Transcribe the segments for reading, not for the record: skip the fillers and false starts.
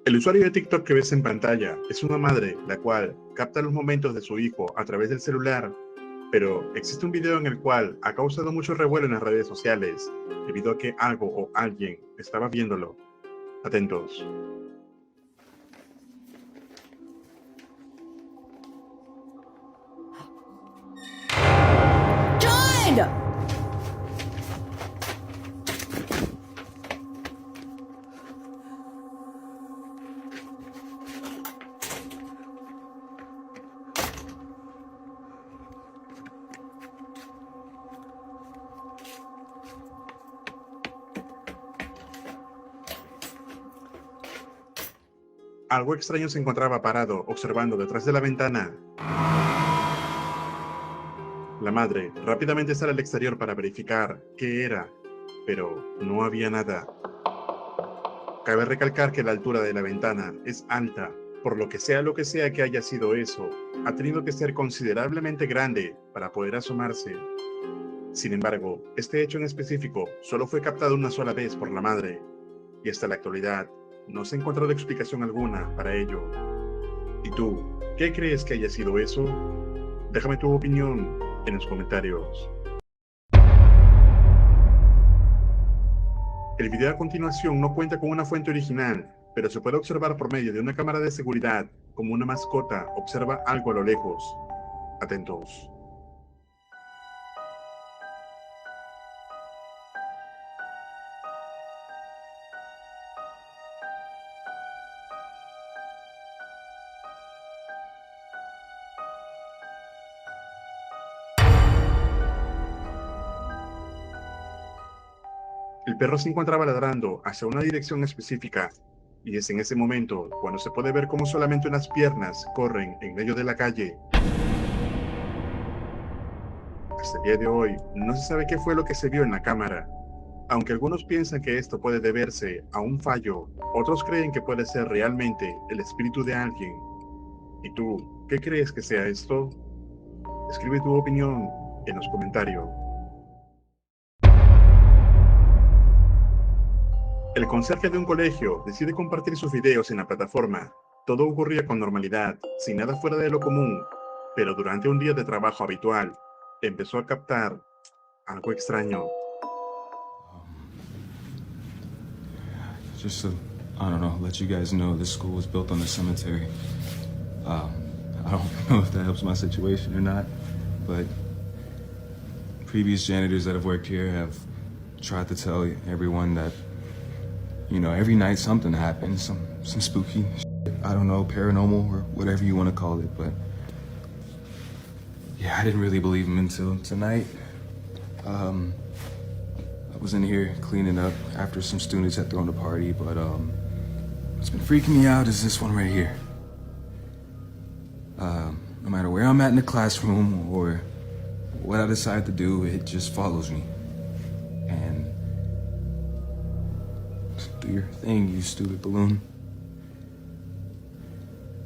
El usuario de TikTok que ves en pantalla es una madre la cual capta los momentos de su hijo a través del celular, pero existe un video en el cual ha causado mucho revuelo en las redes sociales debido a que algo o alguien estaba viéndolo. Atentos. John! Algo extraño se encontraba parado observando detrás de la ventana. La madre rápidamente sale al exterior para verificar qué era, pero no había nada. Cabe recalcar que la altura de la ventana es alta, por lo que sea que haya sido eso, ha tenido que ser considerablemente grande para poder asomarse. Sin embargo, este hecho en específico solo fue captado una sola vez por la madre, y hasta la actualidad no se ha encontrado explicación alguna para ello. ¿Y tú, qué crees que haya sido eso? Déjame tu opinión en los comentarios. El video a continuación no cuenta con una fuente original, pero se puede observar por medio de una cámara de seguridad como una mascota observa algo a lo lejos. Atentos. El perro se encontraba ladrando hacia una dirección específica, y es en ese momento cuando se puede ver como solamente unas piernas corren en medio de la calle. Hasta el día de hoy, no se sabe qué fue lo que se vio en la cámara. Aunque algunos piensan que esto puede deberse a un fallo, otros creen que puede ser realmente el espíritu de alguien. ¿Y tú, qué crees que sea esto? Escribe tu opinión en los comentarios. El conserje de un colegio decide compartir sus videos en la plataforma. Todo ocurría con normalidad, sin nada fuera de lo común, pero durante un día de trabajo habitual, empezó a captar algo extraño. Just to, I don't know, let you guys know this school was built on a cemetery. I don't know if that helps my situation or not, but previous janitors that have worked here have tried to tell everyone that, you know, every night something happens, some spooky shit, I don't know, paranormal or whatever you want to call it, but yeah, I didn't really believe them until tonight. I was in here cleaning up after some students had thrown a party, but what's been freaking me out is this one right here. No matter where I'm at in the classroom or what I decide to do, it just follows me. And do your thing, you stupid balloon.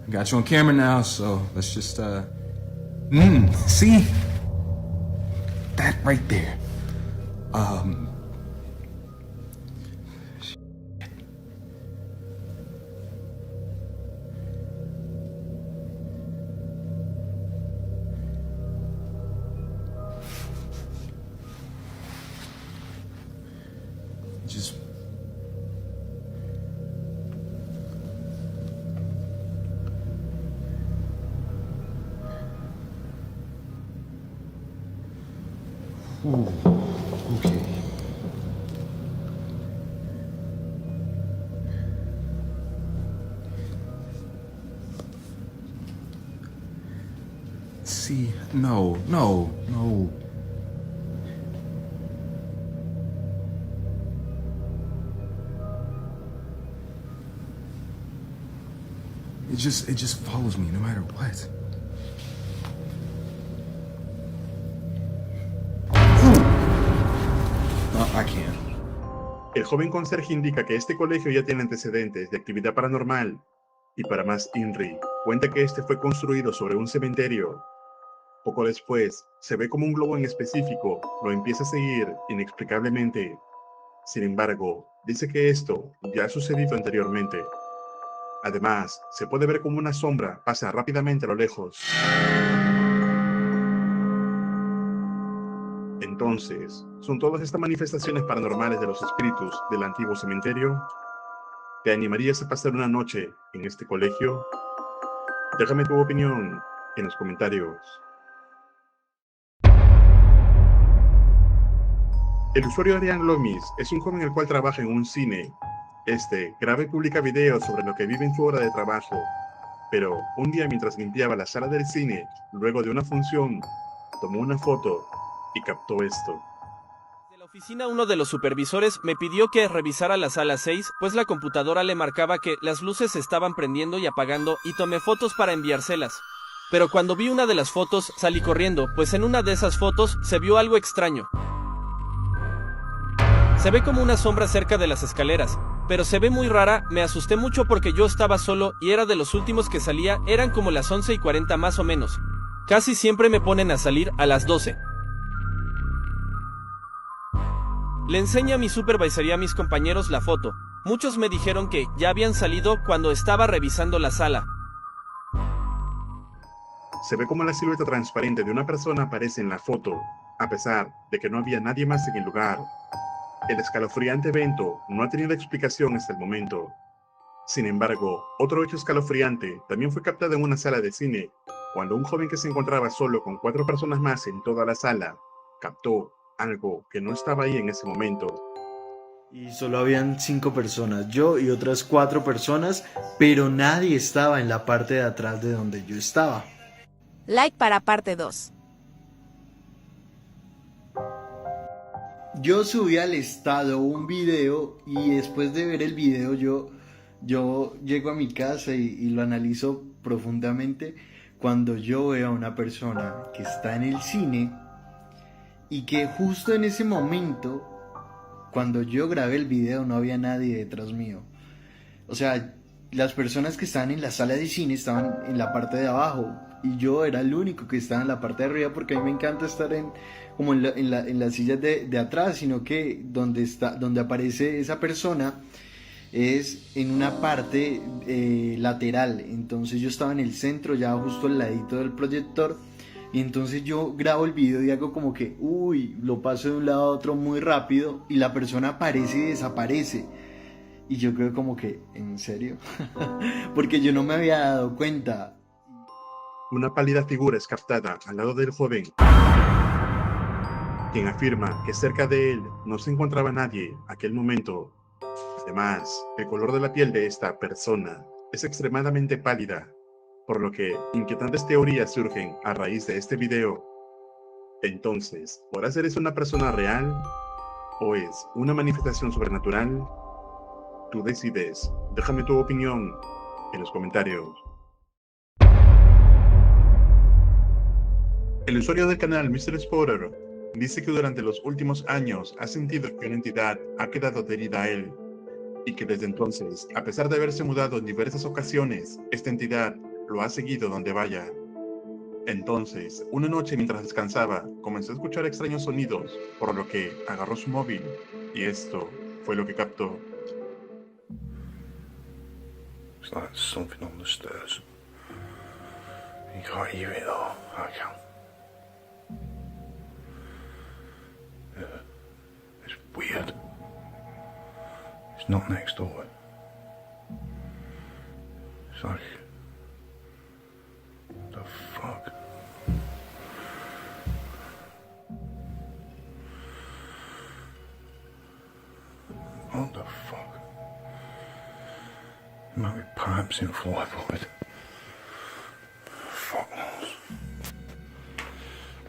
I got you on camera now, so let's just see? That right there. Just ooh, okay. See, no. It just follows me no matter what. No, I can't. El joven conserje indica que este colegio ya tiene antecedentes de actividad paranormal, y para más INRI, cuenta que este fue construido sobre un cementerio. Poco después, se ve como un globo en específico lo empieza a seguir inexplicablemente. Sin embargo, dice que esto ya ha sucedido anteriormente. Además, se puede ver como una sombra pasa rápidamente a lo lejos. Entonces, ¿son todas estas manifestaciones paranormales de los espíritus del antiguo cementerio? ¿Te animarías a pasar una noche en este colegio? Déjame tu opinión en los comentarios. El usuario Adrián Lomis es un joven el cual trabaja en un cine. Graba y publica videos sobre lo que vive en su hora de trabajo. Pero un día mientras limpiaba la sala del cine, luego de una función, tomó una foto y captó esto. De la oficina, uno de los supervisores me pidió que revisara la sala 6, pues la computadora le marcaba que las luces se estaban prendiendo y apagando, y tomé fotos para enviárselas. Pero cuando vi una de las fotos, salí corriendo, pues en una de esas fotos se vio algo extraño. Se ve como una sombra cerca de las escaleras, pero se ve muy rara. Me asusté mucho porque yo estaba solo y era de los últimos que salía. Eran como las 11:40 más o menos. Casi siempre me ponen a salir a las 12. Le enseñé a mi supervisor y a mis compañeros la foto. Muchos me dijeron que ya habían salido cuando estaba revisando la sala. Se ve como la silueta transparente de una persona aparece en la foto, a pesar de que no había nadie más en el lugar. El escalofriante evento no ha tenido explicación hasta el momento. Sin embargo, otro hecho escalofriante también fue captado en una sala de cine, cuando un joven que se encontraba solo con 4 personas más en toda la sala, captó algo que no estaba ahí en ese momento. Y solo habían 5 personas, yo y otras 4 personas, pero nadie estaba en la parte de atrás de donde yo estaba. Like para parte 2. Yo subí al estado un video y después de ver el video yo llego a mi casa y lo analizo profundamente cuando yo veo a una persona que está en el cine y que justo en ese momento, cuando yo grabé el video, no había nadie detrás mío. O sea, las personas que estaban en la sala de cine estaban en la parte de abajo y yo era el único que estaba en la parte de arriba, porque a mí me encanta estar como en las sillas de atrás, sino que donde aparece esa persona es en una parte lateral. Entonces yo estaba en el centro, ya justo al ladito del proyector, y entonces yo grabo el video y hago como que lo paso de un lado a otro muy rápido y la persona aparece y desaparece. Y yo creo como que, ¿en serio? Porque yo no me había dado cuenta. Una pálida figura es captada al lado del joven, quien afirma que cerca de él no se encontraba nadie aquel momento. Además, el color de la piel de esta persona es extremadamente pálida, por lo que inquietantes teorías surgen a raíz de este video. Entonces, ¿podrá ser eso una persona real o es una manifestación sobrenatural? Tú decides. Déjame tu opinión en los comentarios. El usuario del canal Mr. Spotter dice que durante los últimos años ha sentido que una entidad ha quedado adherida a él y que desde entonces, a pesar de haberse mudado en diversas ocasiones, esta entidad lo ha seguido donde vaya. Entonces, una noche mientras descansaba, comenzó a escuchar extraños sonidos, por lo que agarró su móvil y esto fue lo que captó. It's like something on the stairs. You can't hear it though. I can. Yeah. It's weird. It's not next door. It's like... What the fuck? What the fuck? Might be pipes in floorboard. Fuck knows.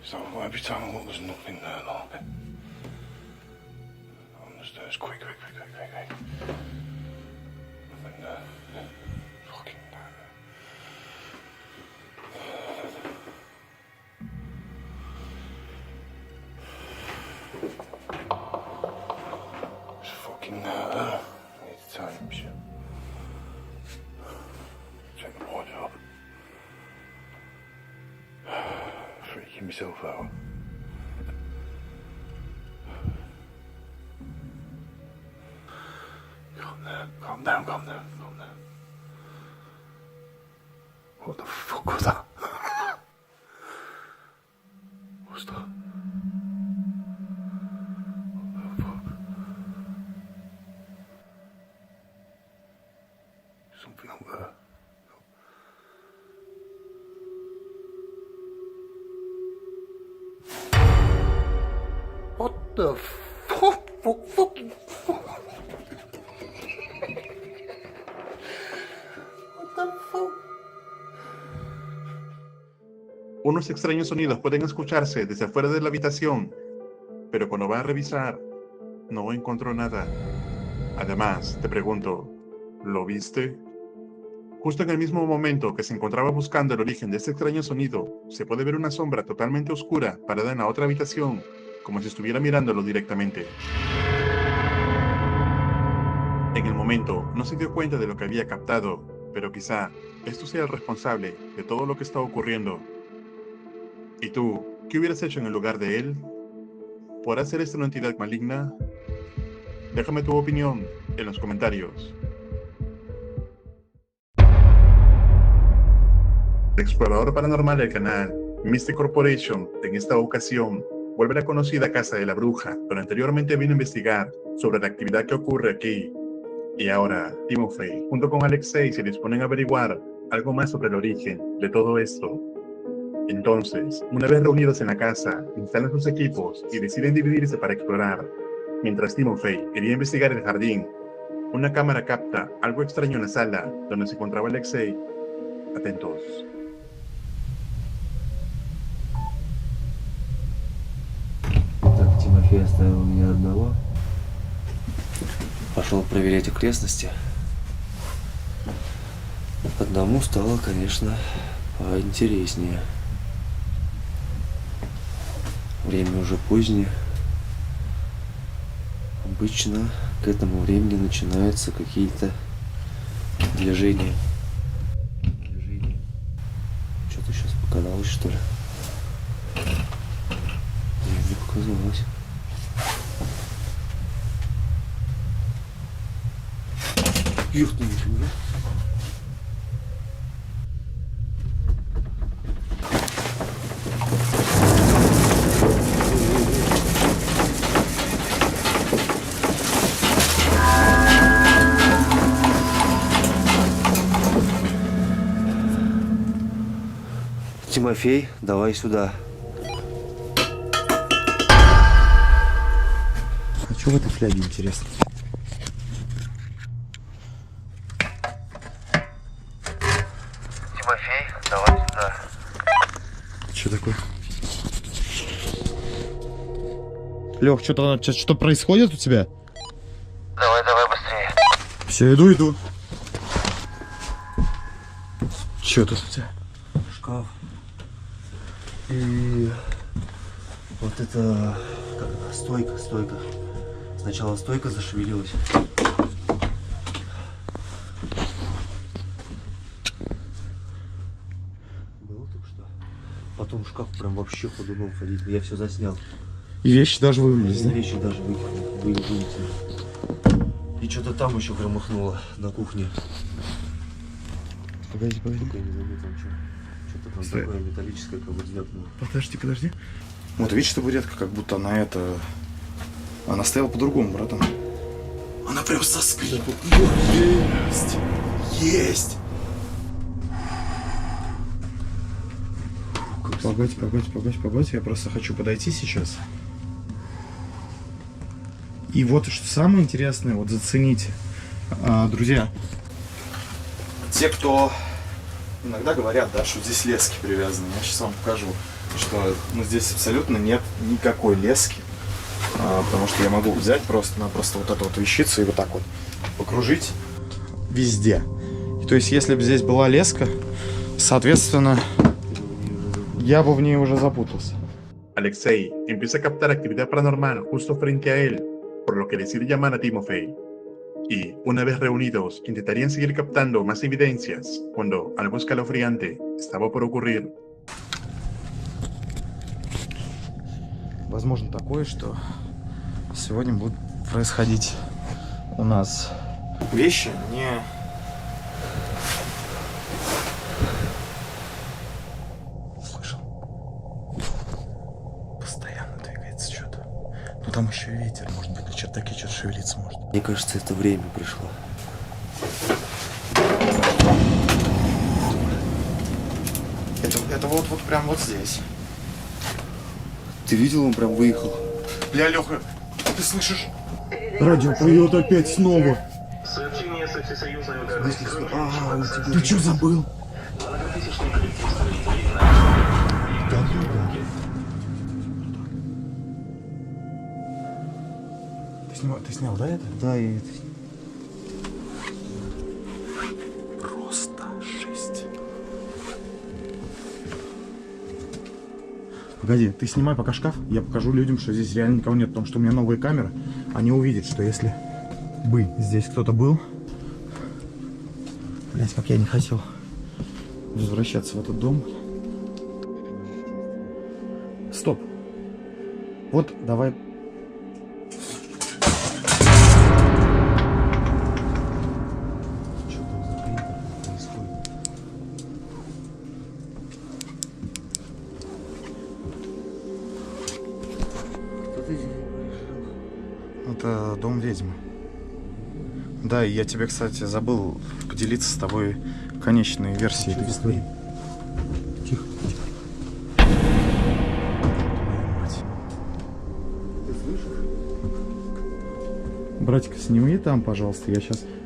So every time I look, there's nothing there, though. On the stairs, quick. Nothing there. Fucking nightmare. There's fucking there. I need to tie up shit. Check the wardrobe. Freaking myself out. Calm down. What the fuck was that? What's that? What the fuck? Something up there. What the fuck? Fucking fuck. What the fuck? Unos extraños sonidos pueden escucharse desde afuera de la habitación, pero cuando va a revisar, no encontró nada. Además, te pregunto, ¿lo viste? Justo en el mismo momento que se encontraba buscando el origen de este extraño sonido, se puede ver una sombra totalmente oscura parada en la otra habitación, como si estuviera mirándolo directamente. En el momento, no se dio cuenta de lo que había captado, pero quizá esto sea el responsable de todo lo que está ocurriendo. ¿Y tú, qué hubieras hecho en el lugar de él? ¿Podrá ser esta una entidad maligna? Déjame tu opinión en los comentarios. El explorador paranormal del canal, Mystic Corporation, en esta ocasión, vuelve a la conocida Casa de la Bruja, donde anteriormente vino a investigar sobre la actividad que ocurre aquí. Y ahora, Timofey, junto con Alexei, se disponen a averiguar algo más sobre el origen de todo esto. Entonces, una vez reunidos en la casa, instalan sus equipos y deciden dividirse para explorar. Mientras Timofey quería investigar el jardín, una cámara capta algo extraño en la sala donde se encontraba Alexei. Atentos. Так, Тимофей оставил меня одного. Пошел проверять окрестности. Одному стало, конечно, поинтереснее. Время уже позднее. Обычно к этому времени начинаются какие-то движения. Что-то сейчас показалось, что ли? Не показалось. Ёхты, нифига. Тимофей, давай сюда. А что в этой фляге, интересно? Тимофей, давай сюда. Что такое? Лех, что происходит у тебя? Давай, давай быстрее. Все, иду. Что тут у тебя? Шкаф. И вот это стойка. Сначала стойка зашевелилась. Было только что. Потом шкаф прям вообще ходуном ходить. Я все заснял. И вещи даже вывалились, да? Вещи даже вылетели. И что-то там еще громыхнуло на кухне. Погоди. Только я не заметил, что-то там Стой. такое металлическое, как бы звякнуло. Подожди. Вот видишь, табуретка, как будто она это... Она стояла по-другому, братан. Она прям со скрипом. Есть! Погодь, я просто хочу подойти сейчас. И вот что самое интересное, вот зацените. Друзья, те, кто иногда говорят, да, что здесь лески привязаны, я сейчас вам покажу, что здесь абсолютно нет никакой лески. Потому что я могу взять просто-напросто вот эту вот вещицу и вот так вот покружить везде. И то есть, если бы здесь была леска, соответственно, я бы в ней уже запутался. Alexei empieza a captar actividad paranormal justo frente a él, por lo que decide llamar a Timofey. Y, una vez reunidos, intentarían seguir captando más evidencias, cuando algo escalofriante estaba por ocurrir. Возможно такое, что сегодня будет происходить у нас вещи Ну там еще ветер, может быть, на чердаке что-то шевелиться может. Мне кажется, это время пришло. Это вот прям вот здесь. Ты видел, он прям выехал? Бля, Леха, ты слышишь? Радио поет опять снова. Сообщение со всесоюзной Ты что забыл? Ты снял, да, это? Да, я это... Просто жесть. Погоди, ты снимай пока шкаф, я покажу людям, что здесь реально никого нет, потому что у меня новые камеры. Они увидят, что если бы здесь кто-то был... Блять, как я не хотел возвращаться в этот дом. Стоп. Вот, давай... Это дом ведьмы. Да, и я тебе, кстати, забыл поделиться с тобой конечной версией этой истории. Тихо, тихо. Твою мать. Ты слышишь? Братик, сними там, пожалуйста.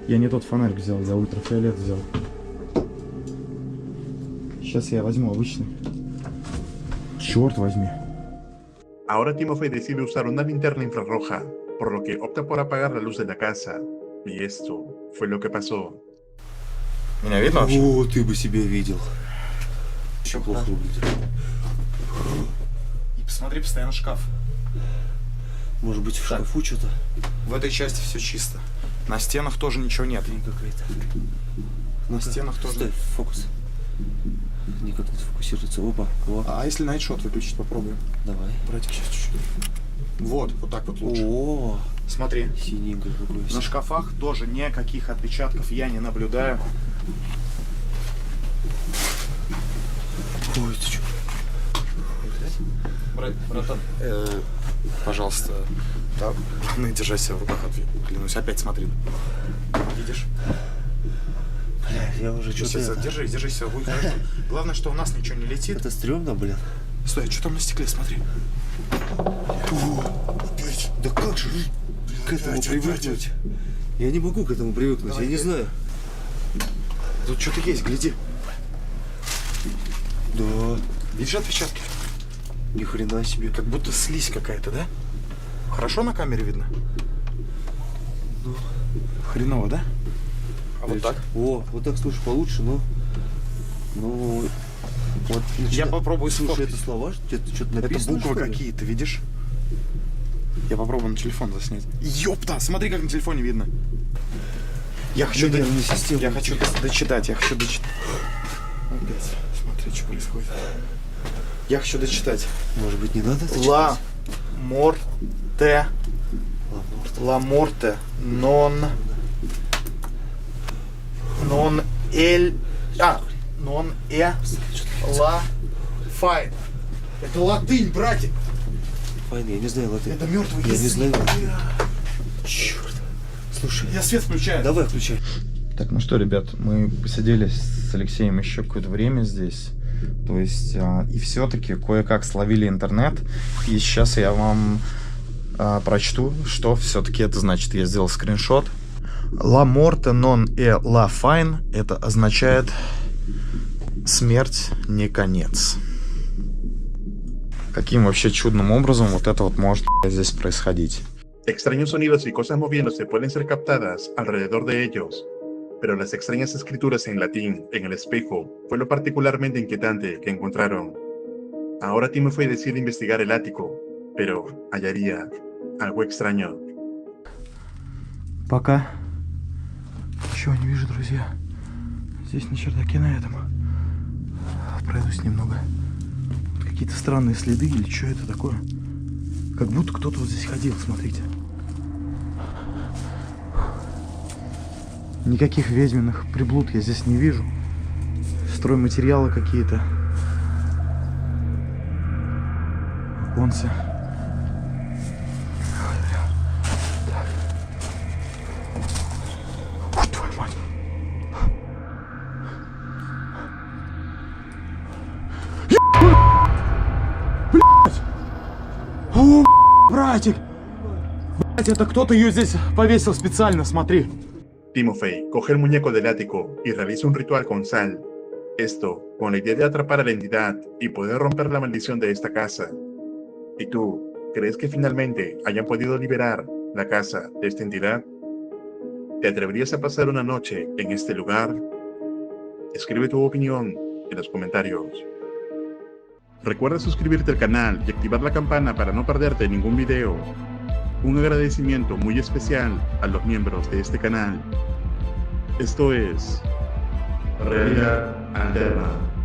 Я не тот фонарик взял, я ультрафиолет взял. Сейчас я возьму обычный. Черт возьми. Ahora Timofey decide usar una linterna infrarroja, por lo que opta por apagar la luz de la casa. Y esto fue lo que pasó. Меня видно вообще? О, ты бы себя видел. Еще Плохо выглядит. И посмотри постоянно шкаф. Может быть, в шкафу что-то? В этой части все чисто. На стенах тоже ничего нет. Какая-то. На стенах тоже. Стой, фокус. Никак не сфокусируется. Опа, о. А если найтшот выключить, попробуем. Давай. Братик, сейчас чуть-чуть. Вот так вот лучше. О, Смотри. синенький какой. На шкафах тоже никаких отпечатков я не наблюдаю. Ой, ты что? Братан, пожалуйста, да, главное, держать себя в руках, клянусь, опять смотри. Видишь? Бля, я уже что-то... Держи себя, будет хорошо. Главное, что у нас ничего не летит. Это стрёмно, блин. Стой, что там на стекле, смотри. Опять. Да как же к этому привыкнуть? Я не могу к этому привыкнуть, Давай, я не знаю. Тут что-то есть, гляди. Да. Видишь отпечатки? Ни хрена себе. Как будто слизь какая-то, да? Хорошо на камере видно? Ну. Хреново, да? А вот так? О, вот так, слушай, получше, но... Ну... Вот, Я попробую Слушай, сфоткать. это слова? Что-то Это написано, буквы что ли? какие-то, видишь? Я попробую на телефон заснять. Ёпта, смотри, как на телефоне видно. Я хочу, Нервная система. я хочу дочитать, Опять, смотри, что происходит. Я хочу дочитать. Может быть, не надо это Ла читать? морте. Ла морте. Нон эль. Нон ла файн. Это латынь, братик. Файн, я не знаю латынь. Это мертвый Я язык. не знаю латынь. Черт. Слушай, Я свет включаю. давай включай. Так, ну что, ребят, мы посидели с Алексеем еще какое-то время здесь. То есть, и все-таки кое-как словили интернет. И сейчас я вам прочту, что все-таки это значит. Я сделал скриншот. La morte non è la fine. Это означает смерть не конец. Каким вообще чудным образом вот это вот может здесь происходить? Extraños sonidos y cosas moviéndose pueden ser captadas alrededor de ellos, pero las extrañas escrituras en latín en el espejo fue lo particularmente inquietante que encontraron. Ahora Timofey decide investigar el ático, pero hallaría algo extraño. Пока. Ничего не вижу, друзья. Здесь на чердаке на этом. Пройдусь немного. Какие-то странные следы или что это такое? Как будто кто-то вот здесь ходил, смотрите. Никаких ведьминых приблуд я здесь не вижу. Стройматериалы какие-то. Оконцы. О, братик! Блять, это кто-то ее здесь повесил специально, смотри. Timofey coge el muñeco del ático y realiza un ritual con sal. Esto con la idea de atrapar a la entidad y poder romper la maldición de esta casa. ¿Y tú, crees que finalmente hayan podido liberar la casa de esta entidad? ¿Te atreverías a pasar una noche en este lugar? Escribe tu opinión en los comentarios. Recuerda suscribirte al canal y activar la campana para no perderte ningún video. Un agradecimiento muy especial a los miembros de este canal. Esto es Realidad Alterna.